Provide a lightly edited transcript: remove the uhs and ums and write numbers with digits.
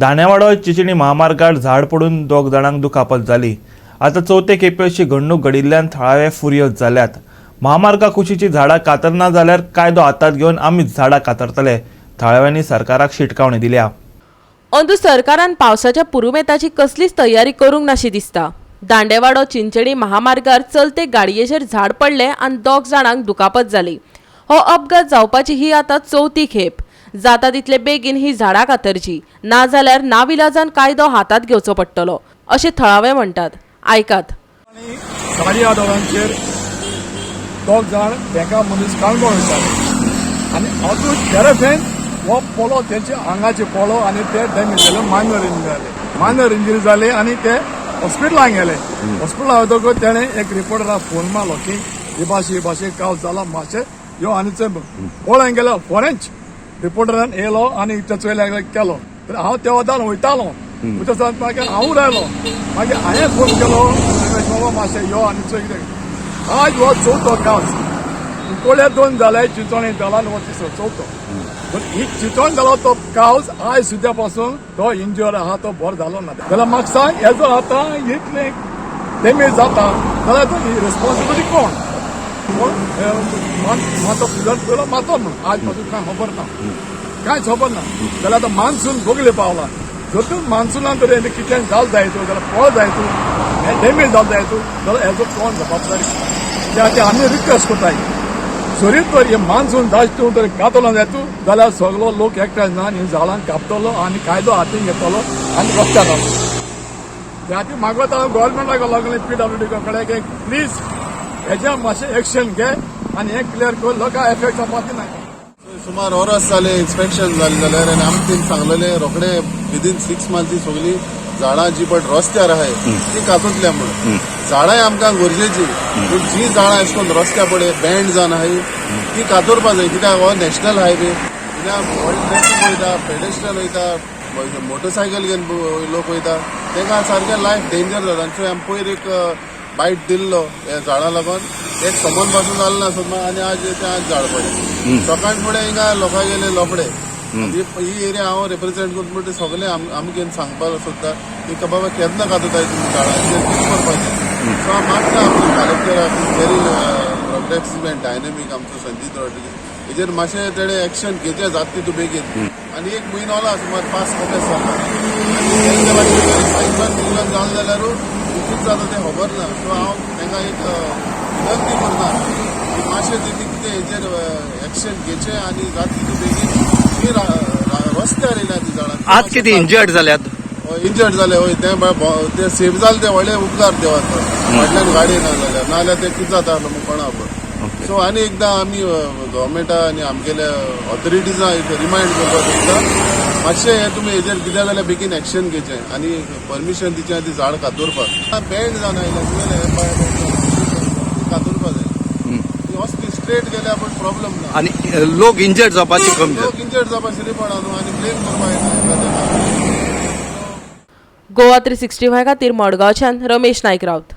दाणेवाडो चिंचणी महामार्गार झाड पडून दोग जाणांक दुखापत जाली। आता चवथे खेपे अशी घडणूक घडिल्ल्यान थळावे फुर्योज जाल्यात। महामार्गा कुशीची झाडां कातरना जाल्यार कायदो हातांत घेवन आमीच झाडां कातरतले, थळाव्यांनी सरकाराक शिटकावणी दिल्या। अंदू सरकारान पावसाच्या पुरुमेताची कसलीच तयारी करूंक नाशी दिसता। दांडेवाडो चिंचणी महामार्गार चलते गाडयेचेर झाड पडले आनी दोग जाणांक दुखापत जाली। हो अपघात जावपाची ही आता चवथी खेप। जाता तितले बेगीन ही झाडां कातरची, ना जाल्यार नाविलाजान कायदो हातांत घेवचो पडटलो, अशें थळावे म्हणटात। आयकात। साडे दोगांचेर दोग जाण बेकार मनीस काणकोण वयताले आनी अजून तेरेफेन हो पोलो तेंचे आंगाचे पोलो आनी ते डॅमेज जाले, मायनर इंजरी जाली आनी ते हॉस्पिटलांत गेले। हॉस्पिटलांत वतकूच तेणें एक रिपोर्टराक फोन मारलो की हे भाशे काव जाला, मातशें यो आनी चल पळोवंक गेलो फॉरेंच। रिपोर्टरान येयलो आनी तेचो केलो, तर हांव त्या वतान वयतालो, वयता मागीर हांव रावलो, मागीर हांवें फोन केलो रमेश बाबा मातशें यो आनी चल कितें। आज हो चवथो कावज, कोळे दोन जाले, चिंचोणी जाला आनी हो तिसरो चवथो। पण ही चिंचोण जालो तो कावज आयज सुद्दां पासून तो इंज्युअर आहा तो बरो जालो ना। जाल्यार म्हाका सांग, हेजो आतां इतलें डॅमेज जाता जाल्यार तो रिस्पॉन्सिबिलिटी कोण? मातो फुलार पयलो मातो म्हणून आज पासून कांय खबर ना, कांयच खबर ना। जाल्यार आतां मान्सून भोगले पावला, जर मान्सूनान तर कितें जाल जायतो जाल्यार पळ जायतो, हें डॅमेज जाल जायतो जाल्यार हेजो कोण जबाबदारी? त्या खातीर आमी रिक्वेस्ट कोत्ताय, सोरीत तर हे मान्सून जायतो तर कातलो जायतो जाल्यार सगळो लोक एकठांय जावन ही झाडां कापतलो आनी कायदो हातीन घेतलो आनी रस्त्यार घालतलो। त्या खातीर म्हाका वता गव्हर्मेंटाक लागले PWD कडेन की प्लीज हेच्या मातशें एक्शन घे आनी हें क्लियर कर, लोकांक एफेक्ट जावपाची ना। सुमार वर्स जाले इन्स्पेक्शन जालें जाल्यार आनी आमकां सांगलेलें रोखडे विदीन 6 मंथ्स सगळीं झाडां जी पळय रस्त्यार आहाय ती कातूंतल्या म्हणून। झाडांय आमकां गरजेची, पूण जी झाडां अशें करून रस्त्यार पळय बँड जावन आहाय ती कातोरपा जाय, कित्याक हो नॅशनल हायवे, कित्याक व्हड ट्रॅफिक वयता, पेडेस्ट्रियन वयता, मोटरसायकल घेवन लोक वयता, तांकां सारकें लायफ डेंजर जाता। सो आमी पयर एक बायट दिल्लो ह्या झाडां लागून, एक समन पासून जालें ना सोदमा आनी आज झाड पडलें। सकाळ फुडें हिंगा लोकां गेले लोफडे, ही एरिया हांव रिप्रेझेंट करता म्हणटा सगळे आमगेन सांगपाक सोदता की बाबा केन्ना कातताय तुमी झाडां, कितें करपाचें। सो हांव मागता आमच्या कलेक्टराक व्हेरी प्रोटेक्टिव्ह डायनेमीक आमचो संजीत रॉड्रिगीज, हेजेर मातशें तेणें एक्शन घेवचें जाता तितू बेगीन। आनी एक म्हयनो जाला सुमार 5 कपेस जाता, पायपान जालें जाल्यारूय कितें जाता तें खबर ना। सो हांव तांकां एक विनंती करता की मातशें तेमी कितें हेजेर एक्शन घेवचें आनी जाता तितू बेगीन ती रस्त्यार येयल्या ती झाडां। आज कितें इंजर्ड जाल्यात? इंजर्ड जाले हय, ते सेफ जाले ते व्हडले उपकार देवाचो, फाटल्यान गाडी ना जाल्यार ते कितें जाता आसलो कोणा खबर। सो आनी एकदां आमी गव्हर्मेंटा आनी आमगेल्या ऑथॉरिटीजांक रिमायंड करपाक सोदता, मातशें हें तुमी हेजेर कितें जाल्यार बेगीन एक्शन घेवचें आनी परमिशन दिवचें ती झाड कातोरपाक। बँड जावन आयल्या कातोरपा जाय, वस्ती स्ट्रेट गेल्यार पण प्रॉब्लम ना। आनी लोक इंजर्ड जावपाची कमी, लोक इंजर्ड जावपाक शिरी पडा न्हू आनी ब्लेम करपाक येना। गोवा 365 खातीर मडगांवच्यान रमेश नायक रावत।